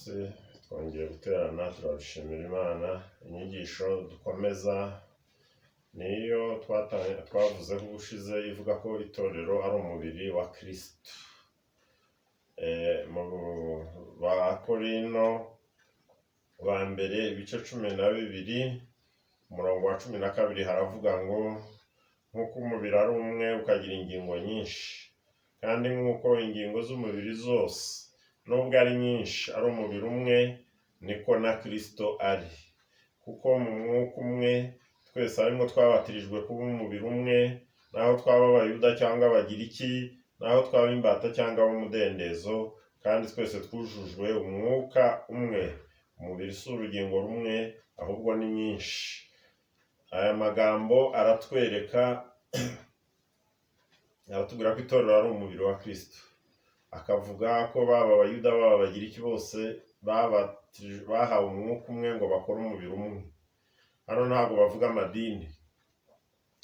munsi twongeye guterana turabishimira Imana. Inyigisho dukomeza niyo twavuzeho ubushize ivuga ko itorero ari umubiri wa Kristo. Mu Bakorino ba mbere ibice 12 umurongo wa 12 haravuga ngo nk'uko umubiri ari umwe ukagira ingingo nyinshi, kandi nk'uko ingingo z'umubiri zose nubwo ari nyinshi ari umubiri umwe, niko na Kristo ari. Kuko mu mwuka umwe twese arimo twabatirijwe kuba umubiri umwe, naho twaba abayuda cyangwa abagiriki, naho twaba imbata cyangwa umudendezo, kandi twese twujujwe umwuka umwe. Umubiri si urugingo rumwe, ahubwo ni nyinshi. Aya magambo aratwereka aratubwira ko itorero ari umubiri wa Kristo. Akavuga ko baba abayuda baba abagiriki bose bahawe umwuka umwe ngo bakore umubiri umwe. Hano ntabwo bavuga amadini.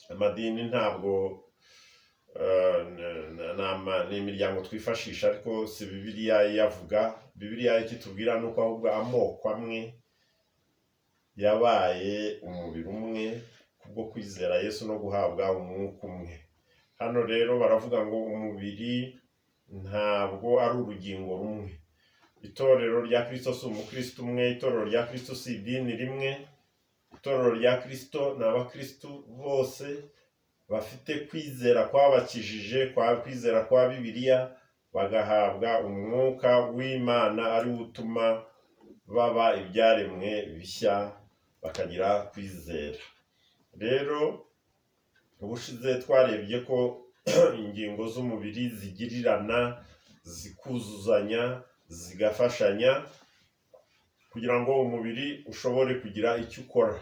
Amadini ntabwo ni imiryango twifashisha, ariko si Bibiliya yavuga. Bibiliya ikitubwira nuko ahubwo amoko amwe yabaye umubiri umwe kubwo kwizera Yesu no guhabwa umwuka umwe. Hano rero baravuga ngo umubiri ntabwo ari urugingo rumwe. Itorero rya Kristo si umukristo umwe, itorero rya Kristo si idini rimwe. Itorero rya Kristo ni abakristo bose bafite kwizera kwabakijije, kwizera kwa Bibiliya, bagahabwa umwuka w'Imana ari utuma baba ibyaremwe bishya, bakagira kwizera. Rero ubushize twarebye ko ingingo z'umubiri zigirirana, zikuzuzanya, zigafashanya kugira ngo umubiri ushobore kugira icyo ukora.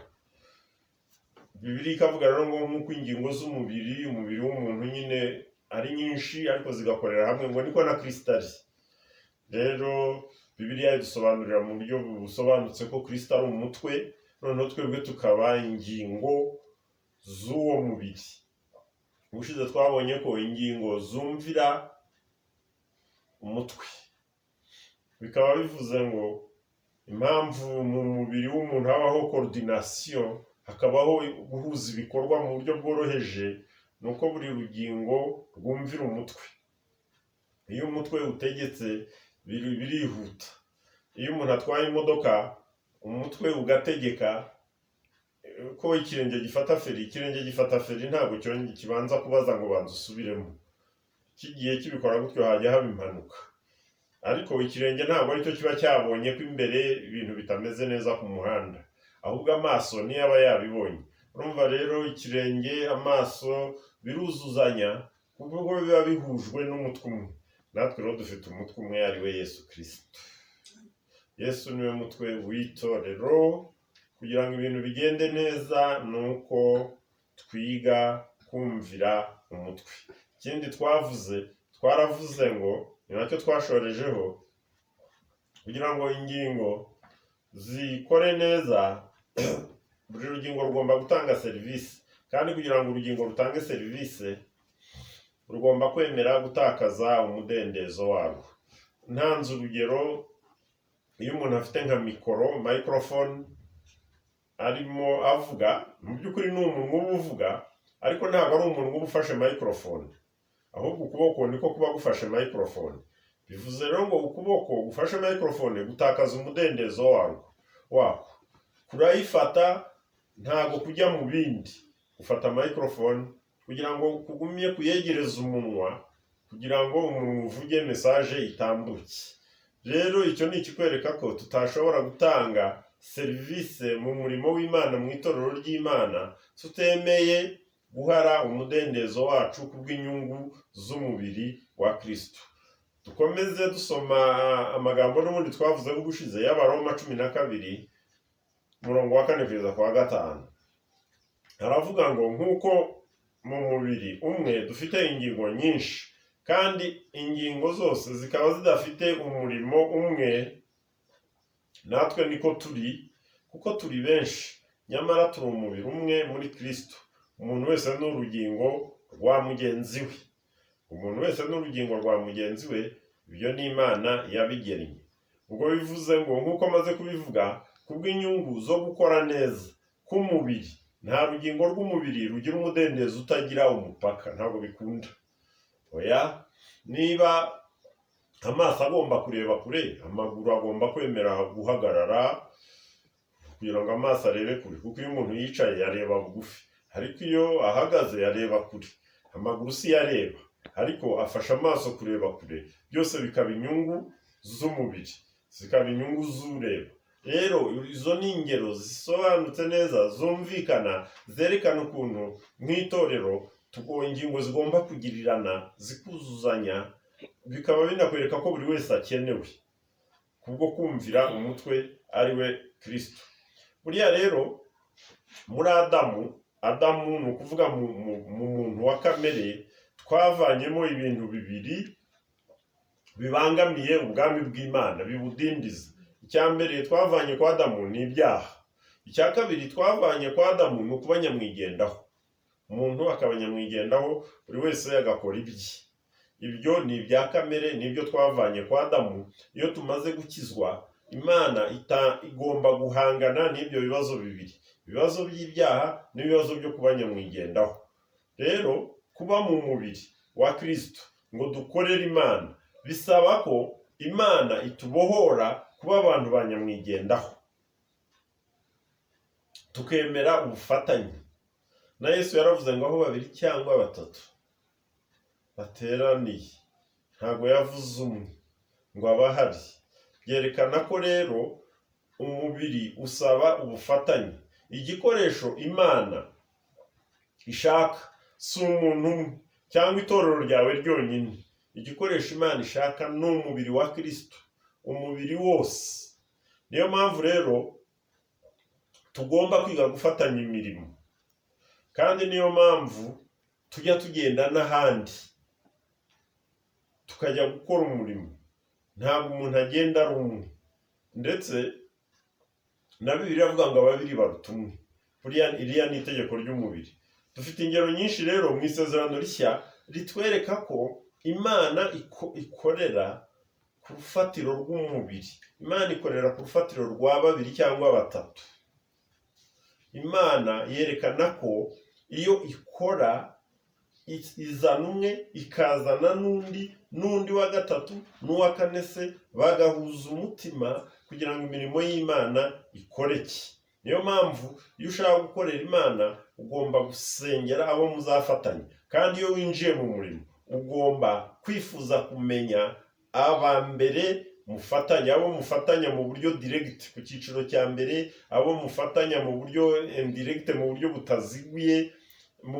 Bibiliya ikavuga rero ngo nk'uko ingingo z'umubiri, umubiri w'umuntu nyine ari nyinshi ariko zigakorera hamwe, ngo niko na Kristo ari. Rero Bibiliya idusobanurira mu buryo busobanutse ko Kristo ari umutwe, noneho twebwe tukaba ingingo z'uwo mubiri. Ubushize twabonye ko ingingo zumvira umutwe. Bikaba bivuze ngo impamvu mu mubiri w'umuntu habaho coordination, hakabaho guhuza ibikorwa mu buryo bworoheje, nuko buri rugingo rwumvira umutwe. Iyo umutwe utegetse birihuta. Iyo umuntu atwaye imodoka, umutwe ugategeka ko ikirenge gifata feri, ikirenge gifata feri ntabwo kibanza kubaza ngo banza usubiremo. Kigiye kibikora gutyo hajya haba impanuka. Ariko ikirenge ntabwo aricyo kiba cyabonye ko imbere ibintu bitameze neza ku muhanda, ahubwo amaso niyo aba yabibonye. Urumva rero ikirenge, amaso biruzuzanya kuko biba bihujwe n'umutwe umwe. Natwe rero dufite umutwe umwe, ari we Yesu Kristo. Yesu niwe mutwe w'itorero. Kugira ngo ibintu bigende neza nuko twiga kumvira umutwe. Ikindi twaravuze ngo ni nacyo twashorejeho, kugira ngo ingingo zikore neza buri rugingo rugomba gutanga serivisi, kandi kugira ngo urugingo rutange serivisi rugomba kwemera gutakaza umudendezo warwo. Ntanze urugero, iyo umuntu afite nka microphone arimo avuga, mu by'ukuri ni umuntu uba uvuga, ariko ntabwo ari umuntu uba ufashe microphone, ahubwo ukuboko niko kuba gufashe microphone. Bivuze rero ngo ukuboko gufashe microphone gutakaza umudendezo wako. Kurayifata ntabwo kujya mu bindi, ufata microphone kugira ngo kugumye kuyegereza umunwa, kugira ngo umuntu uvuge message itambuke. Rero icyo ni ikikwereka ko tutashobora gutanga serivisi mu murimo w'Imana, mu itorero ry'Imana, tutemeye guhara umudendezo wacu kubw'inyungu z'umubiri wa Kristo. Dukomeze dusoma amagambo n'ubundi twavuze ubushize y'Abaroma 12 umurongo wa 4 kugeza ku wa 5. Haravuga ngo nk'uko mu mubiri umwe dufite ingingo nyinshi, kandi ingingo zose zikaba zidafite umurimo umwe, natwe niko turi, kuko turi benshi, nyamara turi umubiri umwe muri Kristo. Umuntu wese ni urugingo rwa mugenzi we. Umuntu wese ni urugingo rwa mugenzi we, ibyo ni Imana yabigennye. ubwo bivuze ngo nk'uko maze kubivuga kubw'inyungu zo gukora neza k'umubiri, nta rugingo rw'umubiri rugira umudendezo utagira umupaka, ntabwo bikunda. Oya, niba amaso agomba kureba kure, amaguru agomba kwemera guhagarara kugira ngo amaso arebe kure, kuko iyo umuntu yicaye yareba bugufi, ariko iyo ahagaze yareba kure. Amaguru si yareba, ariko afasha amaso kureba kure, byose bikaba inyungu z'umubiri, zikaba inyungu z'ureba. Rero izo ni ingero zisobanutse neza, zumvikana, zerekana ukuntu nk'itorero ingingo zigomba kugirirana, zikuzuzanya, bikaba binakwereka ko buri wese akenewe kubwo kumvira umutwe ari we Kristo. Buriya rero muri Adamu ni ukuvuga mu muntu wa kamere, twavanyemo ibintu bibiri bibangamiye ubwami bw'Imana, bibudindiza. Icya mbere twavanye kwa Adamu ni ibyaha. Icya kabiri twavanye kwa Adamu ni ukuba nyamwigendaho. Umuntu akaba nyamwigendaho, buri wese agakora ibye. Ibyo ni ibya kamere, nibyo twavanye kwa Adamu. Iyo tumaze gukizwa, Imana igomba guhangana n'ibyo bibazo bibiri, ibibazo by'ibyaha n'ibibazo byo kuba nyamwigendaho. Rero kuba mu mubiri wa Kristo ngo dukorere Imana, bisaba ko Imana itubohora kuba abantu ba nyamwigendaho, tukemera ubufatanye. Na Yesu yaravuze ngo aho babiri cyangwa batatu bateraniye, ntabwo yavuze umwe ngo abahari. Byerekana ko rero umubiri usaba ubufatanye. Igikoresho Imana ishaka si umuntu umwe cyangwa itorero ryawe ryonyine. Igikoresho Imana ishaka ni umubiri wa Kristo, umubiri wose. Niyo mpamvu rero tugomba kwiga gufatanya imirimo, kandi niyo mpamvu tujya tugenda n'ahandi tukajya gukora umurimo. Ntabwo umuntu agenda ari umwe, ndetse na Bibiliya iravuga ngo ababiri baruta umwe. Iriya ni itegeko ry'umubiri. Dufite ingero nyinshi rero mu Isezerano Rishya ritwereka ko Imana ikorera ku rufatiro rw'umubiri. Imana ikorera ku rufatiro rwa babiri cyangwa batatu. Imana yerekana ko iyo ikora izana umwe ikazana n'undi wa gatatu n'uwa kane se, bagahuza umutima kugira ngo imirimo y'Imana ikoreke. Niyo mpamvu iyo ushaka gukorera Imana ugomba gusengera abo muzafatanya, kandi iyo winjiye mu murimo ugomba kwifuza kumenya aba mbere mufatanya, abo mufatanya mu buryo direct ku cyiciro cya mbere, abo mufatanya mu buryo indirect, mu buryo butaziguye, mu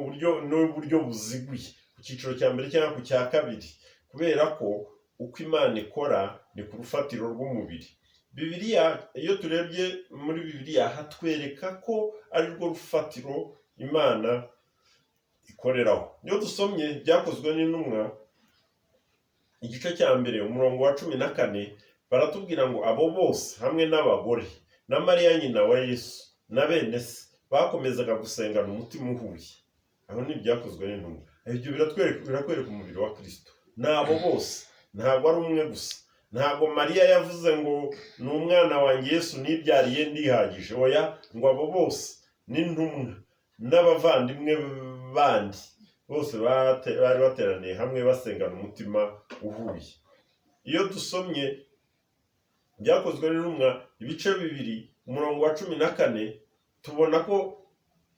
buryo buziguye ku cyiciro cya mbere cyangwa ku cya kabiri, kubera ko uko Imana ikora ni ku rufatiro rw'umubiri. Bibiliya, iyo turebye muri Bibiliya hatwereka ko ari rwo rufatiro Imana ikoreraho. Iyo dusomye Byakozwe n'Intumwa igice cya mbere umurongo wa 14, baratubwira ngo abo bose hamwe n'abagore na Mariya nyina wa Yesu na bene se bakomezaga gusengana umutima uhuye. Aho ni Byakozwe n'Intumwa. Ibyo birakwereka umubiri wa Kristo. Nabo bose, ntabwo ari umwe gusa. Ntabwo Mariya yavuze ngo ni umwana wanjye Yesu nibyariye ndihagije. Oya, ngo abo bose n'intumwa n'abavandimwe bandi bose bari bateraniye hamwe basengana umutima uhuye. Iyo dusomye Byakozwe n'Intumwa ibice 2 umurongo wa 14, tubona ko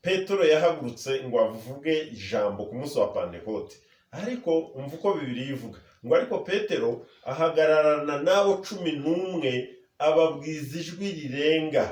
Petero yahagurutse ngo avuge ijambo ku munsi wa Pentekote. Ariko umva uko Bibiliya ivuga ngo ariko Petero ahagararana n'abo 11 ababwiza ijwi rirenga.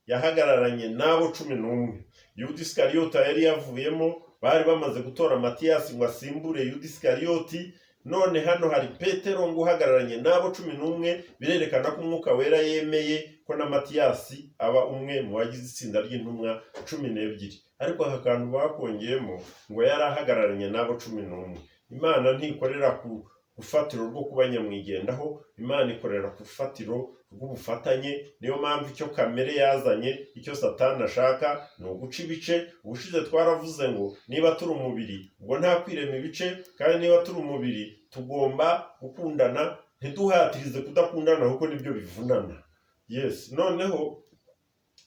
Yahagararanye n'abo 11. Yuda Iskariyoti yari yavuyemo, bari bamaze gutora Matiyasi ngo asimbure Yuda Iskariyoti. None hano hari Petero ngo uhagararanye n'abo 11. Birerekana ko Umwuka Wera yemeye ko na Matiyasi aba umwe mu bagize itsinda ry'intumwa 12. Ariko aka kantu bakongeyemo ngo yari ahagararanye n'abo 11. Imana ntikorera ku rufatiro rwo kuba nyamwigendaho, Imana ikorera ku rufatiro rw'ubufatanye. Niyo mpamvu icyo kamere yazanye, icyo Satani ashaka ni uguca ibice. Ubushize twaravuze ngo niba turi umubiri ubwo nta kwirema ibice, kandi niba turi umubiri tugomba gukundana ntiduhatirize kudakundana kuko nibyo bivunana. Yes, noneho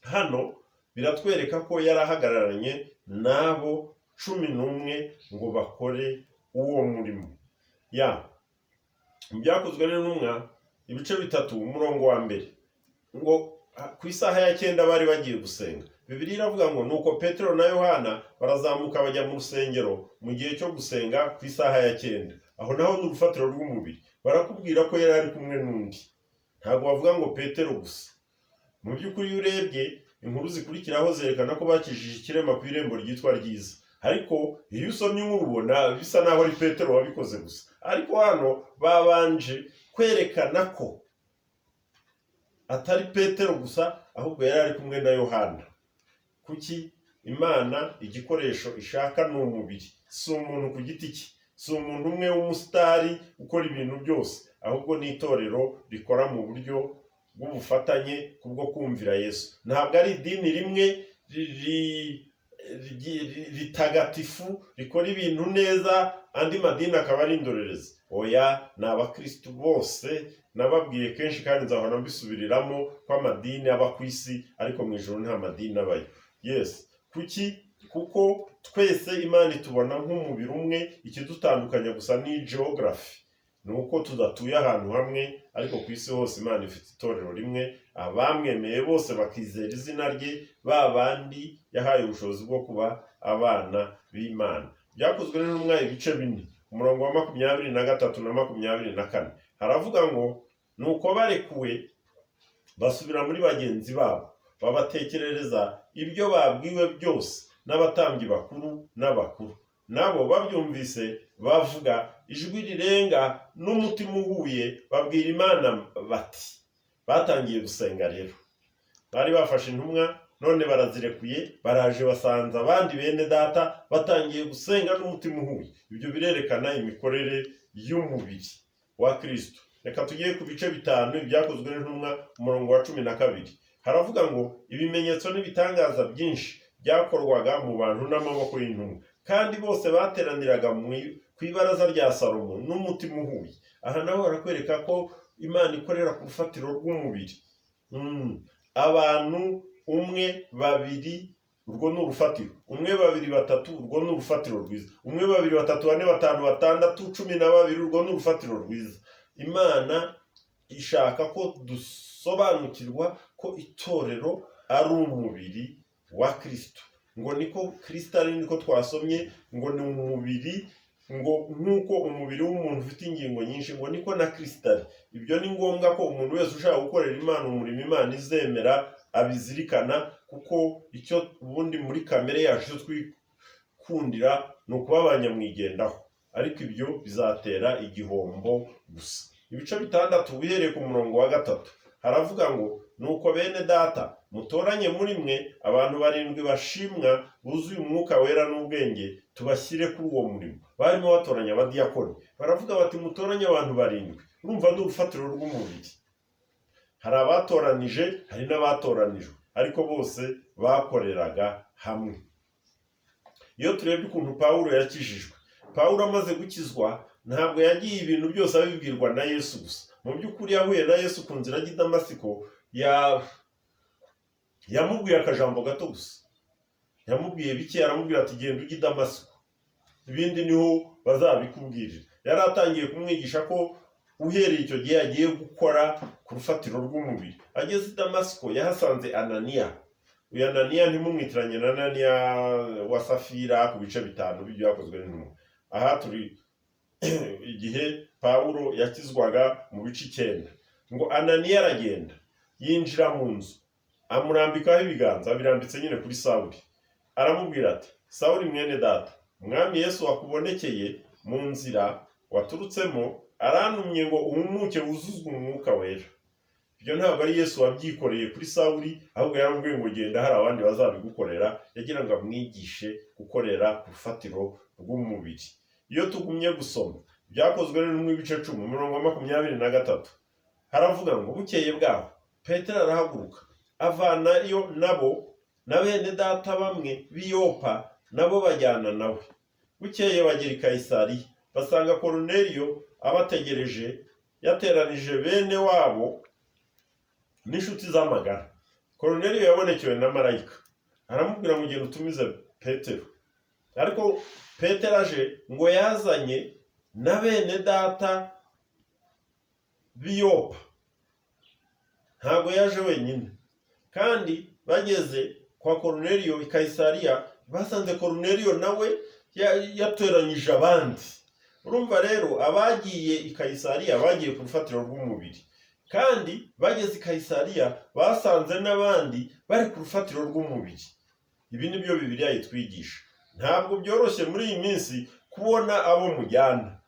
hano biratwereka ko yari ahagararanye n'abo 11 ngo bakore uwo murimo. Byakozwe n'intumwa ibice 3 umurongo wa mbere ngo ku isaha ya 9 bari bagiye gusenga. Bibiliya iravuga ngo nuko Petero na Yohana barazamuka bajya mu rusengero mu gihe cyo gusenga ku isaha ya 9. Aho naho ni urufatiro rw'umubiri. Barakubwira ko yari ari kumwe n'undi, ntabwo bavuga ngo Petero gusa. Mu by'ukuri iyo urebye inkuru zikurikiraho zerekana ko bakijije ikirema ku irembo ryitwa Ryiza, ariko iyo usomye inkuru ubona bisa naho ari Petero wabikoze gusa. Ariko hano babanje kwerekana ko atari Petero gusa, ahubwo yari ari kumwe na Yohana. Kuki? Imana igikoresho ishaka ni umubiri, si umuntu ku giti cye, si umuntu umwe w'umusitari ukora ibintu byose, ahubwo ni itorero rikora mu buryo bw'ubufatanye kubwo kumvira Yesu. Ntabwo ari idini rimwe ritagatifu rikora ibintu neza andi madini akaba ari indorerezi. Oya, ni abakristu bose. Nababwiye kenshi kandi nzahora mbisubiriramo ko amadini aba ku isi, ariko mu ijuru nta madini abayo. Yes, kuki? Kuko twese Imana itubona nk'umubiri umwe, ikidutandukanya gusa ni geography, ni uko tudatuye ahantu hamwe, ariko ku isi hose Imana ifite itorero rimwe, abamwemeye bose bakizera izina rye, ba bandi yahaye ubushobozi bwo kuba abana b'Imana. Byakozwe n'intumwa ibice 4 umurongo wa 23 na 24 haravuga ngo nuko barekuwe basubira muri bagenzi babo, babatekerereza ibyo babwiwe byose n'abatambyi bakuru n'abakuru. Nabo babyumvise bavuga ijwi rirenga n'umutima uhuye, babwira Imana bati. Batangiye gusenga rero. Bari bafashe intumwa, none barazirekuye, baraje basanze abandi bene data batangiye gusenga n'umutima uhuye. Ibyo birerekana imikorere y'umubiri wa Kristo. Reka tugiye ku bice 5 ibyakozwe n'intumwa umurongo wa 12. Haravuga ngo ibimenyetso n'ibitangaza byinshi byakorwaga mu bantu n'amaboko y'intumwa, kandi bose bateraniraga ku ibaraza rya Salomo n'umutima uhuye. Aha naho harakwereka ko Imana ikorera ku rufatiro rw'umubiri. Abantu 1 2 urwo ni urufatiro, 1 2 3 urwo ni urufatiro rwiza, 1 2 3 4 5 6 12 urwo ni urufatiro rwiza. Imana ishaka ko dusobanukirwa ko itorero ari umubiri wa Kristo. Ngo niko Kristo ari, niko twasomye ngo ni umubiri, ngo nkuko umubiri w'umuntu ufite ingingo nyinshi, ngo niko na Kristo ari. Ibyo ni ngombwa ko umuntu wese ushaka gukorera Imana umurimo Imana izemera abizirikana, kuko icyo ubundi muri kamere yacu twikundira ni ukuba abanyamwigendaho, ariko ibyo bizatera igihombo gusa. Ibice 6 bihereye ku murongo wa 3 haravuga ngo nuko bene data mutoranye muri mwe abantu 7 bashimwa buzuye umwuka wera n'ubwenge, tubashyire kuri uwo murimo. Barimo batoranya abadiyakoni, baravuga bati mutoranye abantu 7. Urumva ni urufatiro rw'umubiri. Hari abatoranije, hari n'abatoranijwe, ariko bose bakoreraga hamwe. Iyo turebye ukuntu Pawulo yakijijwe, Pawulo amaze gukizwa ntabwo yagiye ibintu byose abibwirwa na Yesu gusa. Mu by'ukuri yahuye na Yesu ku nzira y'I Damasiko, yamubwiye akajambo gato gusa. Yamubwiye bike, aramubwira ati genda ujye I Damasiko, ibindi niho bazabikubwirira. Yari atangiye kumwigisha ko uhereye icyo gihe agiye gukora ku rufatiro rw'umubiri. Ageze I Damasiko yahasanze Ananiya. Uyu Ananiya ntimumwitiranye na Ananiya wa Safira ku bice 5 byakozwe n'intumwa. Aha turi igihe Pawulo yakizwaga mu bice 9. Ngo Ananiya aragenda yinjira mu nzu, amurambikaho ibiganza, abirambitse nyine kuri Sawuli. Aramubwira ati Sawuli mwene data, Umwami Yesu wakubonekeye mu nzira waturutsemo, arantumye ngo uhumuke wuzuzwe umwuka wera. Ibyo ntabwo ari Yesu wabyikoreye kuri Sawuli, ahubwo yaramubwiye ngo genda hari abandi bazabigukorera. Yagira ngo amwigishe gukorera ku rufatiro rw'umubiri. Iyo tugumye gusoma byakozwe n'intumwa ibice 10 umurongo wa 23 haravuga ngo bukeye bwaho Petero arahaguruka avanayo nabo na bene data bamwe b'Iyopa, nabo bajyana nawe. Bukeye bagera I Kayisariya, basanga Koruneliyo abategereje, yateranije bene wabo n'inshuti z'amagara. Koruneliyo yabonekewe na marayika, aramubwira ngo ugende utumize Petero. Ariko Petero aje ngo yazanye na bene data b'iyopa, ntabwo yaje wenyine. Kandi bageze kwa Koruneliyo i Kayisariya, basanze Koruneliyo nawe yateranyije abandi. Urumva rero abagiye i Kayisariya bagiye ku rufatiro rw'umubiri, kandi bageze i Kayisariya basanze n'abandi bari ku rufatiro rw'umubiri. Ibi ni byo Bibiliya itwigisha. Ntabwo byoroshye muri iyi minsi kubona abo mujyana,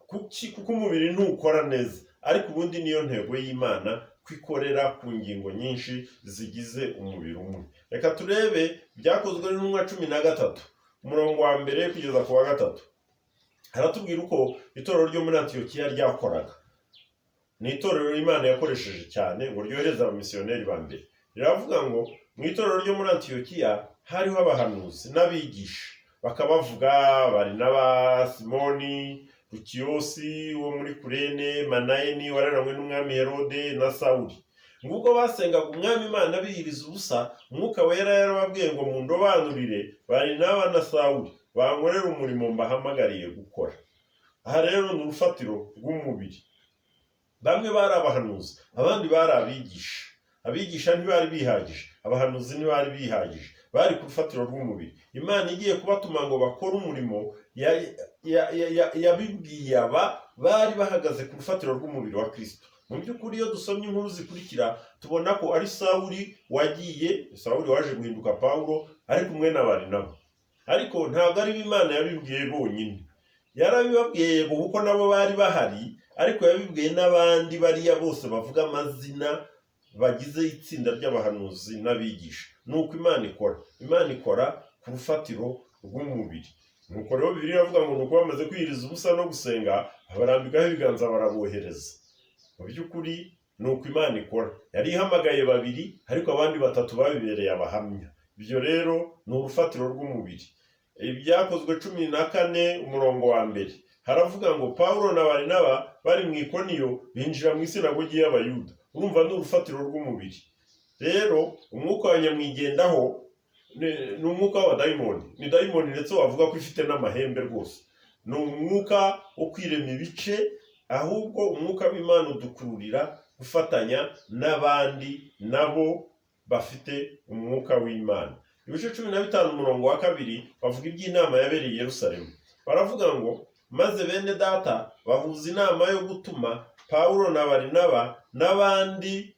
kuko umubiri ntukora neza, ariko ubundi niyo ntego y'Imana, kwikorera ku ngingo nyinshi zigize umubiri umwe. Reka turebe Byakozwe n'Intumwa 13 umurongo wa mbere kugeza ku wa 3. Haratubwira uko itorero ryo muri Antiyokiya ryakoraga. Ni itorero Imana yakoresheje cyane ngo ryohereze abamisiyoneri ba mbere. Riravuga ngo mu itorero ryo muri Antiyokiya hariho abahanuzi n'abigisha, bakabavuga Barinaba, Simoni, Lukiyosi wo muri Kurene, Manayeni wararanywe n'umwami Herode na Sawuli. Ngubwo basengaga umwami Imana biyiriza ubusa, Umwuka Wera yarababwiye ngo mundobanurire Barinaba na Sawuli bankorera umurimo mbahamagariye gukora. Aha rero ni urufatiro rw'umubiri. Bamwe bari abahanuzi, abandi bari abigisha. Abigisha ntibari bihagije, abahanuzi ntibari bihagije, bari ku rufatiro rw'umubiri. Imana igiye kubatuma ngo bakore umurimo yabibwiye aba bari bahagaze ku rufatiro rw'umubiri wa Kristo. Mu by'ukuri iyo dusomye inkuru zikurikira tubona ko ari Sawuli waje guhinduka Pawulo ari kumwe na Barinaba. Ariko ntabwo ari Imana yabibwiye bonyine, yarabibabwiye kuko nabo bari bahari, ariko yabibwiye n'abandi bariya bose bavuga amazina bagize itsinda ry'abahanuzi n'abigisha. Nuko Imana ikora ku rufatiro rw'umubiri. Nuko rero Bibiliya iravuga ngo nuko bamaze kwiyiriza ubusa no gusenga, abarambikaho ibiganza barabohereza. Mu by'ukuri nuko Imana ikora. Yari ihamagaye 2, ariko abandi 3 babibereye abahamya. Ibyo rero ni urufatiro rw'umubiri. Ibyakozwe 14 umurongo wa mbere haravuga ngo Pawulo na Barinaba bari mu Ikoniyo binjira mu isinagogi y'Abayuda. Urumva ni urufatiro rw'umubiri. Rero umwuka wa nyamwigendaho ni umwuka wa dayimoni. Ni dayimoni ndetse wavuga ko ifite n'amahembe rwose. Ni umwuka wo kwirema ibice, ahubwo umwuka w'Imana udukururira gufatanya n'abandi nabo bafite umwuka w'Imana. Ibice 15 umurongo wa 2 bavuga iby'inama yabereye i Yerusalemu. Baravuga ngo maze bene data bahuza inama yo gutuma Pawulo na Barinaba n'abandi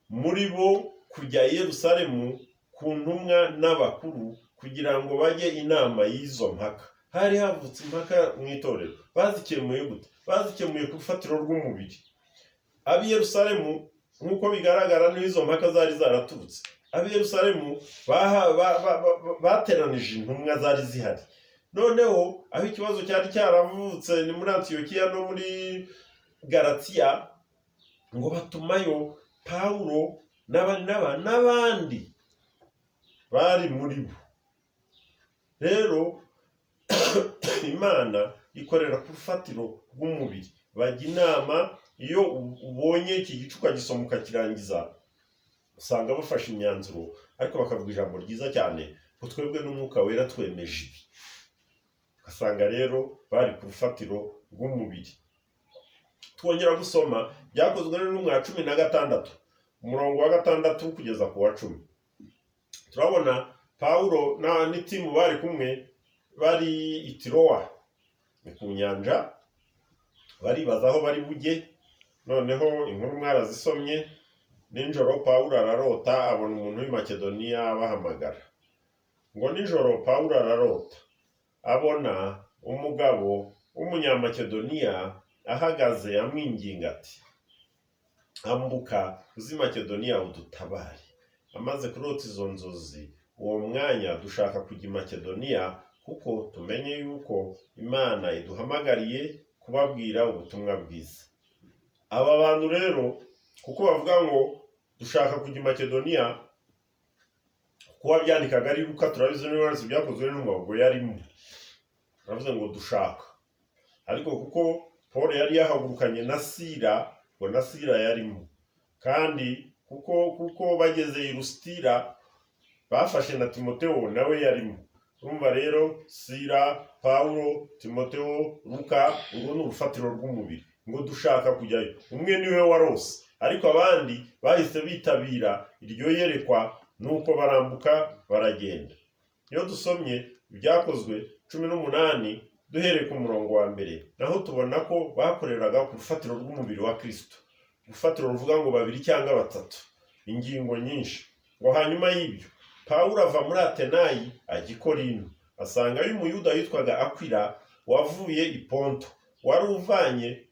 muri bo kujya i Yerusalemu ku ntumwa n'abakuru kugira ngo bajye inama y'izo mpaka. Hari havutse impaka mu itorero. Bazikemuye gute? Bazikemuye ku rufatiro rw'umubiri. Ab'i Yerusalemu nk'uko bigaragara n'izo mpaka zari zaraturutse. Ab'i Yerusalemu bateranije intumwa zari zihari. Noneho aho ikibazo cyari cyaravutse ni muri Antiyokiya no muri Galatiya, ngo batumayo Pawulo n'abandi bari muri bo. Rero Imana ikorera ku rufatiro rw'umubiri. Bajya inama, iyo ubonye iki gice ukagisoma ukakirangiza usanga bafashe imyanzuro, ariko bakavuga ijambo ryiza cyane ngo twebwe n'Umwuka Wera twemeje ibi. Ugasanga rero bari ku rufatiro rw'umubiri. Twongera gusoma Byakozwe n'Intumwa 16 umurongo wa 6 kugeza ku wa 10. Turabona Pawulo n'itimu bari kumwe bari i Tirowa, ni ku nyanja, baribaza aho bari bujye. Noneho inkuru mwarazisomye. Nijoro Pawulo ararota abona umuntu w'i Makedoniya abahamagara. Ngo nijoro Pawulo ararota abona umugabo w'umunyamakedoniya ahagaze amwinginga ati, ambuka uzi Makedoniya udutabare. Amaze kurota izo nzozi, uwo mwanya dushaka kujya i Makedoniya, kuko tumenye yuko Imana iduhamagariye kubabwira ubutumwa bwiza. Aba bantu rero kuko bavuga ngo dushaka kujya i Makedoniya, kuba byandikaga ari Luka, turabizi n'ibyo Byakozwe n'Intumwa ubwo yarimo. Baravuze ngo dushaka. Ariko kuko Paul yari yahagurukanye na Sila, ngo na Sila yarimo, kandi kuko bageze i Lusitira bafashe na Timoteyo nawe yarimo. Urumva rero Sila, Paulo, Timoteyo, Luka, urwo ni urufatiro rw'umubiri, ngo dushaka kujyayo. Umwe niwe warose, ariko abandi bahise bitabira iryo yerekwa, nuko barambuka baragenda. Iyo dusomye Ibyakozwe 18 duhereye ku murongo wa mbere, naho tubona ko bakoreraga ku rufatiro rw'umubiri wa Kristo, urufatiro ruvuga ngo 2 cyangwa 3, ingingo nyinshi. Ngo hanyuma y'ibyo Paulo ava muri Atenayi ajya i Korinto, asangayo umuyuda witwaga Akwila wavuye i Ponto, wari uvanye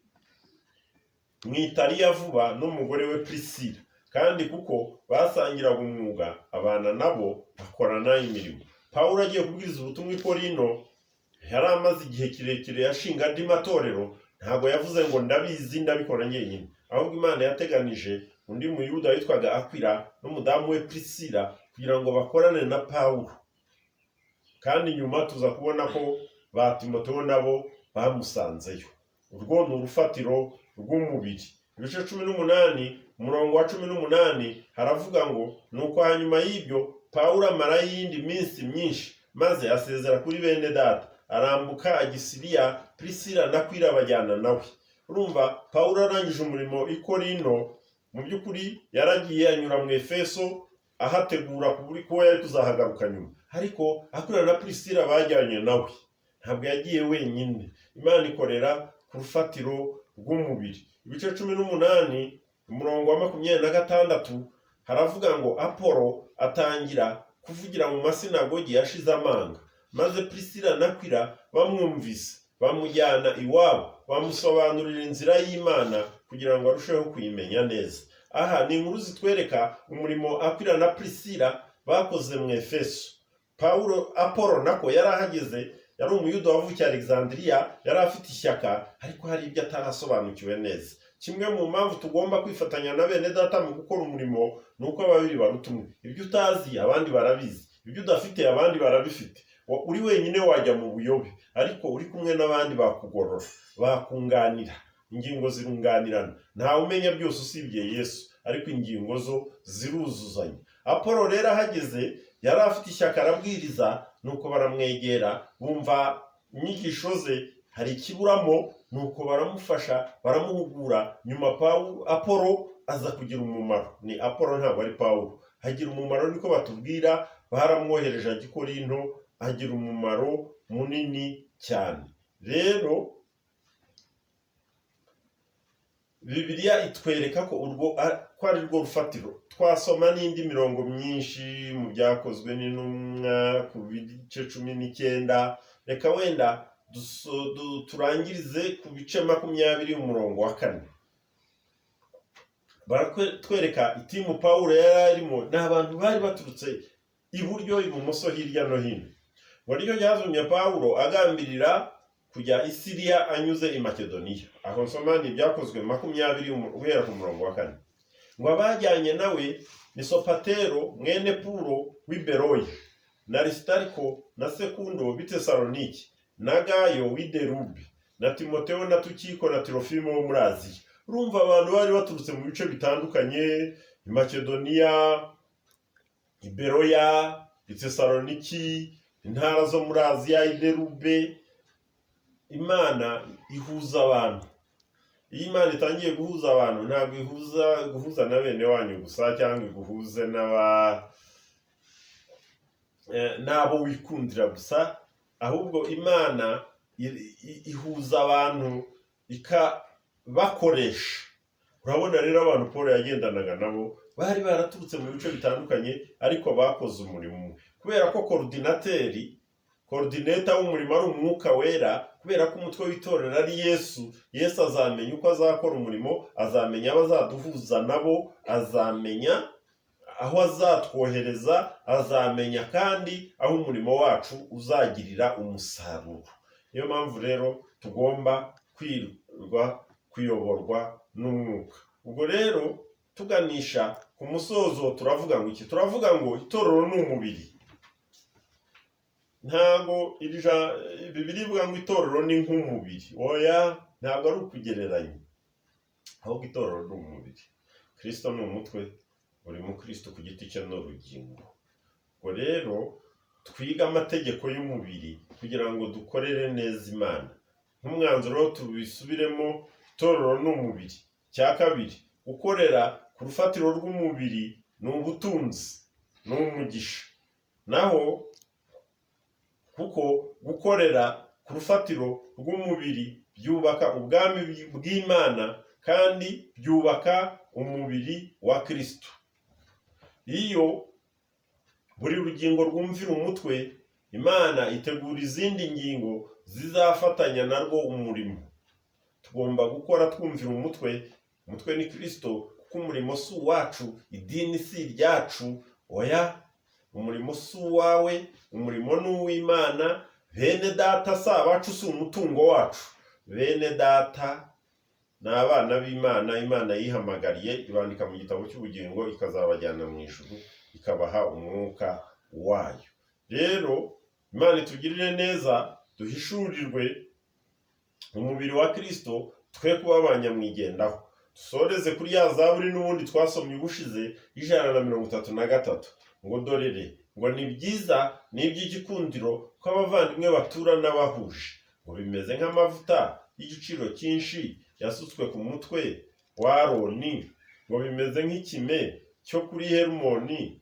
mu Italiya vuba n'umugore we Priscilla, kandi kuko basangiraga umwuga abana nabo bakorana imirimo. Paulo agiye kubwiriza ubutumwa i Korinto, yari amaze igihe kirekire yashinga andi matorero. Ntabwo yavuze ngo ndabizi ndabikora njyenyine, ahubwo Imana yateganije undi muyuda witwaga Akwila n'umudamu we Priscilla kugira ngo bakorane na Paulo, kandi nyuma tuza kubona ko ba Timoteyo nabo bamusanzeyo. Urwo ni urufatiro rw'umubiri. Ibice 18 umurongo wa 18 haravuga ngo nuko hanyuma y'ibyo Paulo amara y'indi minsi myinshi, maze asezera kuri bene data, arambuka agisiriya, Priscilla na Akwila bajyana nawe. Urumva Paulo arangije umurimo i Korinto, mu by'ukuri yaragiye anyura mu Efeso ahategura kuko yari kuzahagaruka nyuma, ariko Akwila na Priscilla bajyanye nawe, ntabwo yagiye wenyine. Imana ikorera ku rufatiro rw'umubiri. Ibice 18 umurongo wa 26 haravuga ngo Apolo atangira kuvugira mu masinagogi yashize amanga, maze Priscilla na Akwila bamwumvise bamujyana iwabo, bamusobanurira inzira y'Imana kugira ngo arusheho kuyimenya neza. Aha ni inkuru zitwereka umurimo Akwila na Priscilla bakoze mu Efeso. Apolo nako yari ahageze, yari umuyuda wavukiye Alexandria, yari afite ishyaka, ariko hari ibyo atarasobanukiwe neza. Kimwe mu mpamvu tugomba kwifatanya na bene data mu gukora umurimo, nuko babiri baruta umwe. Ibyo utazi abandi barabizi, ibyo udafite abandi barabifite. Uri wenyine wajya mu buyobe, ariko uri kumwe n'abandi bakugorora, bakunganira, ingingo zirunganirana. Ntawe umenya byose usibye Yesu, ariko ingingo zo ziruzuzanya. Apolo rero ahageze yari afite ishyaka, arabwiriza, nuko baramwegera, bumva inyigisho ze hari ikiburamo, nuko baramufasha, baramuhugura. Nyuma Apolo aza kugira umumaro. Ni Apolo, ntabwo ari Paulo. Hagira umumaro niko batubwira, baramwohereje ajya i Korinto, agira umumaro munini cyane. Rero Bibiliya itwereka ko ari rwo rufatiro. Twasoma n'indi mirongo myinshi mu Byakozwe n'Intumwa ku bice 19. Reka wenda turangirize ku bice 20 umurongo wa 4. Baratwereka itimu Paulo yari arimo, n'abantu bari baturutse iburyo ibumoso hirya no hino. Ngo ryo ryazumye Paulo agambirira kujya i Siriya anyuze i Makedoniya. Aho nsoma ni Ibyakozwe 20 guhera ku murongo wa 4. Ngo abajyanye nawe ni Sopatero mwene Puro w'i Beroya, na Aristariko na Sekundo w'i Tesaloniki, na Gayo w'i Derube, na Timoteyo na Tukiko na Tirofimo wo muri Aziya. Urumva abantu bari baturutse mu bice bitandukanye, i Makedoniya, i Beroya, i Tesaloniki, intara zo muri Aziya, i Derube. Imana ihuza abantu. Iyo Imana itangiye guhuza abantu, ntabwo guhuza na bene wanyu gusa, cyangwa guhuze n'abo wikundira gusa, ahubwo Imana ihuza abantu ikabakoresha. Urabona rero abantu Paul yagendanaga nabo bari baraturutse mu bice bitandukanye, ariko bakoze umurimo umwe, kubera ko koordineta w'umurimo ari Umwuka Wera. Kubera ko umutwe w'itorero ari Yesu, Yesu azamenya uko azakora umurimo, azamenya abazaduhuza nabo, azamenya aho azatwohereza, azamenya kandi aho umurimo wacu uzagirira umusaruro. Niyo mpamvu rero tugomba kuyoborwa n'Umwuka. Ubwo rero tuganisha ku musozo turavuga ngo iki? Turavuga ngo itorero ni umubiri. Ntago Bibiliya ivuga ngo itorero ni nk'umubiri. Oya, ntabwo ari ukugereranya, ahubwo itorero ni umubiri, Kristo ni umutwe, buri mukristo ku giti cye ni urugingo. Ubwo rero twige amategeko y'umubiri kugira ngo dukorere neza Imana. Nk'umwanzuro tubisubiremo, itorero ni umubiri. Cya kabiri, gukorera ku rufatiro rw'umubiri ni ubutunzi, ni umugisha. Naho kuko gukorera ku rufatiro rw'umubiri byubaka ubwami bw'Imana kandi byubaka umubiri wa Kristo. Iyo buri rugingo rwumvira umutwe, Imana itegura izindi ngingo zizafatanya narwo umurimo. Tugomba gukora twumvira umutwe. Umutwe ni Kristo, kuko umurimo si uwacu, idini si iryacu. Oya, umurimo si uwawe, umurimo ni uw'Imana. Bene data si abacu, si umutungo wacu. Bene data ni abana b'Imana. Imana yihamagariye, ibandika mu gitabo cy'ubugingo, ikazabajyana mu ijuru, ikabaha umwuka wayo. Rero Imana itugirire neza, duhishurirwe umubiri wa Kristo, twe kuba abanyamwigendaho. Dusoreze kuri ya Zaburi n'ubundi twasomye ubushize, 133, ngo dorere, ngo ni byiza n'iby'igikundiro ko abavandimwe baturana bahuje, ngo bimeze nk'amavuta y'igiciro cyinshi yasutswe ku mutwe wa Aroni, ngo bimeze nk'ikime cyo kuri Herimoni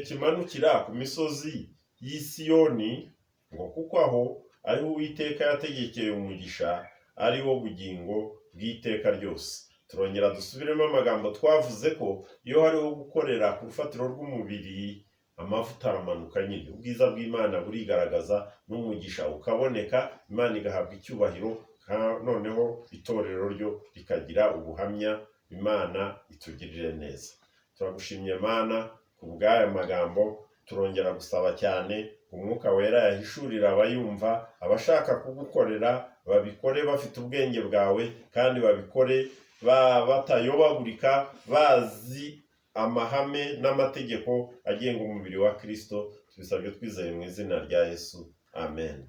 kimanukira ku misozi y'i Siyoni, ngo kuko aho ariho Uwiteka yategekeye umugisha, ari wo bugingo bw'iteka ryose. Turongera dusubiremo amagambo twavuze ko iyo hariho gukorera ku rufatiro rw'umubiri, amavuta aramanuka nyine, ubwiza bw'Imana burigaragaza n'umugisha ukaboneka, Imana igahabwa icyubahiro, noneho itorero ryo rikagira ubuhamya. Imana itugirire neza. Turagushimye Mana ku bw'aya magambo. Turongera gusaba cyane Umwuka Wera yahishurira abayumva, abashaka kugukorera babikore bafite ubwenge bwawe, kandi babikore batayobagurika, bazi amahame n'amategeko agenga umubiri wa Kristo. Tubisabye twizeye mu izina rya Yesu. Amen.